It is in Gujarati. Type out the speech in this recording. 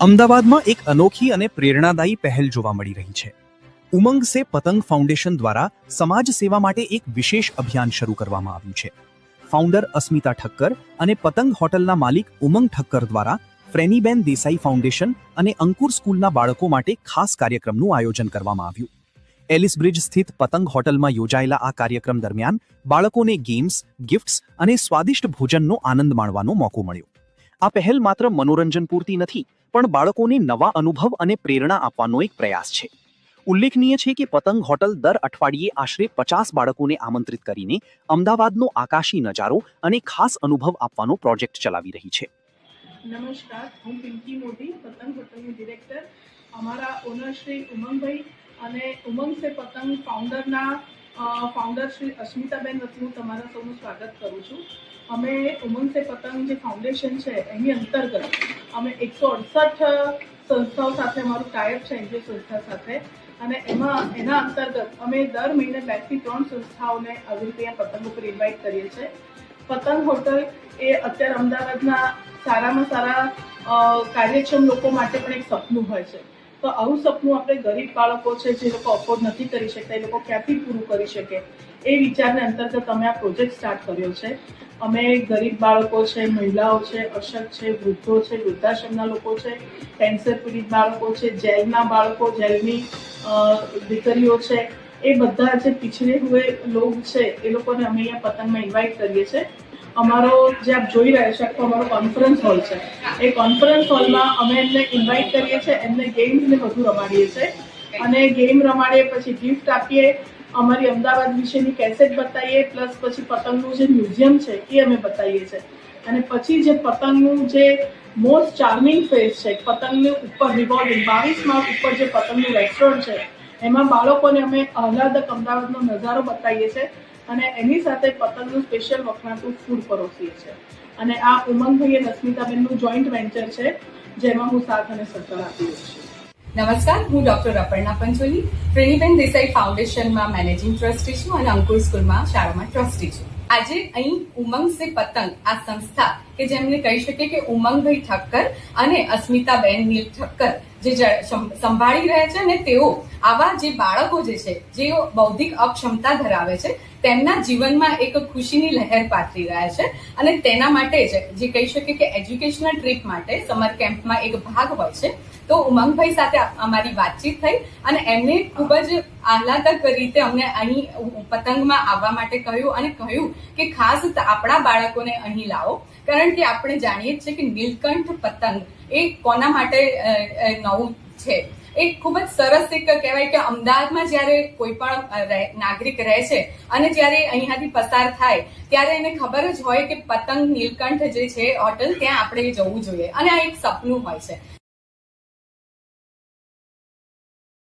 અમદાવાદમાં એક અનોખી અને પ્રેરણાદાયી પહેલ જોવા મળી રહી છે. ઉમંગ સે પતંગ ફાઉન્ડેશન દ્વારા સમાજ સેવા માટે એક વિશેષ અભિયાન શરૂ કરવામાં આવ્યું છે. ફાઉન્ડર અસ્મિતા ઠક્કર અને પતંગ હોટલના માલિક ઉમંગ ઠક્કર દ્વારા ફ્રેનીબેન દેસાઈ ફાઉન્ડેશન અને અંકુર સ્કૂલના બાળકો માટે ખાસ કાર્યક્રમનું આયોજન કરવામાં આવ્યું. એલિસ બ્રિજ સ્થિત પતંગ હોટલમાં યોજાયેલા આ કાર્યક્રમ દરમિયાન બાળકોને ગેમ્સ, ગિફ્ટ્સ અને સ્વાદિષ્ટ ભોજનનો આનંદ માણવાનો મોકો મળ્યો. આ પહેલ માત્ર મનોરંજન પૂરતી નથી, પણ બાળકોને નવા અનુભવ અને પ્રેરણા આપવાનો એક પ્રયાસ છે. ઉલ્લેખનીય છે કે પતંગ હોટલ દર અઠવાડિયે આશરે 50 બાળકોને આમંત્રિત કરીને અમદાવાદનો આકાશી નજારો અને ખાસ અનુભવ આપવાનો પ્રોજેક્ટ ચલાવી રહી છે. નમસ્કાર, હું પિંકી મોદી, પતંગ હોટલની ડિરેક્ટર. અમારા ઓનર શ્રી ઉમંગભાઈ અને ઉમંગ સે પતંગ ફાઉન્ડર શ્રી અસ્મિતાબેન વતી તમારા સૌનું સ્વાગત કરું છું. અમે ઉમંગ સે પતંગ જે ફાઉન્ડેશન છે એની અંતર્ગત અમે 168 સંસ્થાઓ સાથે અમારું ટાઈઅપ છે એનજીઓ સંસ્થા સાથે, અને એના અંતર્ગત અમે દર મહિને 2 થી 3 સંસ્થાઓને આવી રીતે પતંગ ઉપર ઇન્વાઇટ કરીએ છીએ. પતંગ હોટલ એ અત્યારે અમદાવાદના સારામાં સારા કાર્યક્ષમ લોકો માટે પણ એક સપનું હોય છે. તો આવું સપનું આપણે ગરીબ બાળકો છે જે લોકો અફોર્ડ નથી કરી શકતા, એ લોકો ક્યાંથી પૂરું કરી શકે, એ વિચારને અંતર્ગત અમે આ પ્રોજેક્ટ સ્ટાર્ટ કર્યો છે. અમે ગરીબ બાળકો છે, મહિલાઓ છે, અશક્ત છે, વૃદ્ધો છે, વૃદ્ધાશ્રમના લોકો છે, કેન્સર પીડિત બાળકો છે, જેલના બાળકો, જેલની દીકરીઓ છે, એ બધા જે પીછડે હુએ લોગ છે એ લોકોને અમે અહીંયા પતંગમાં ઇન્વાઇટ કરીએ છીએ. અમારો જે આપ જોઈ રહ્યા છો આખો અમારો કોન્ફરન્સ હોલ છે. એ કોન્ફરન્સ હોલમાં અમે એમને ઇન્વાઇટ કરીએ છીએ, એમને ગેમ્સને બધું રમાડીએ છીએ, અને ગેમ રમાડીએ પછી ગિફ્ટ આપીએ, અમારી અમદાવાદ વિશેની કેસેટ બતાવીએ, પ્લસ પછી પતંગનું જે મ્યુઝિયમ છે એ અમે બતાવીએ છીએ. અને પછી જે પતંગનું જે મોસ્ટ ચાર્મિંગ ફેસ છે, પતંગની ઉપર રિવોલ્વિંગ 22 માળ ઉપર જે પતંગનું રેસ્ટોરન્ટ છે એમાં બાળકોને અમે આહલાદક અમદાવાદનો નજારો બતાવીએ છીએ, અને એની સાથે પતંગનું સ્પેશિયલ વખણાતું ફૂડ પરોસીએ છીએ. અને આ ઉમંગભાઈ અને અસ્મિતાબેનનું જોઈન્ટ વેન્ચર છે જેમાં હું સાથ અને સહકાર આપી રહી છું. નમસ્કાર, હું ડોક્ટર અપર્ણા પંચોલી, ફ્રેનીબેન દેસાઈ ફાઉન્ડેશનમાં મેનેજિંગ ટ્રસ્ટી છું અને અંકુર સ્કૂલમાં શાળામાં ટ્રસ્ટી છું. આજે અહીં ઉમંગ સે પતંગ આ સંસ્થા કે જેમને કહી શકીએ કે ઉમંગભાઈ ઠક્કર અને અસ્મિતાબેન નીલ ઠક્કર જે સંભાળી રહ્યા છે, અને તેઓ આવા જે બાળકો જે છે જેઓ બૌદ્ધિક અક્ષમતા ધરાવે છે તેમના જીવનમાં એક ખુશીની લહેર પાથરી રહ્યા છે. અને તેના માટે જ જે કહી શકીએ કે એજ્યુકેશનલ ટ્રીપ માટે સમર કેમ્પમાં એક ભાગ હોય છે. તો ઉમંગભાઈ સાથે અમારી વાતચીત થઈ અને એમને ખૂબ જ આહલાદક રીતે અમને અહીં પતંગમાં આવવા માટે કહ્યું, અને કહ્યું કે ખાસ આપણા બાળકોને અહીં લાવો, કારણ કે આપણે જાણીએ જ છે કે નીલકંઠ પતંગ એ કોના માટે નવું છે. એ ખૂબ જ સરસ એક કહેવાય કે અમદાવાદમાં જ્યારે કોઈ પણ નાગરિક રહે છે અને જ્યારે અહીંયાથી પસાર થાય ત્યારે એને ખબર જ હોય કે પતંગ નીલકંઠ જે છે હોટલ ત્યાં આપણે જવું જોઈએ, અને આ એક સપનું હોય છે.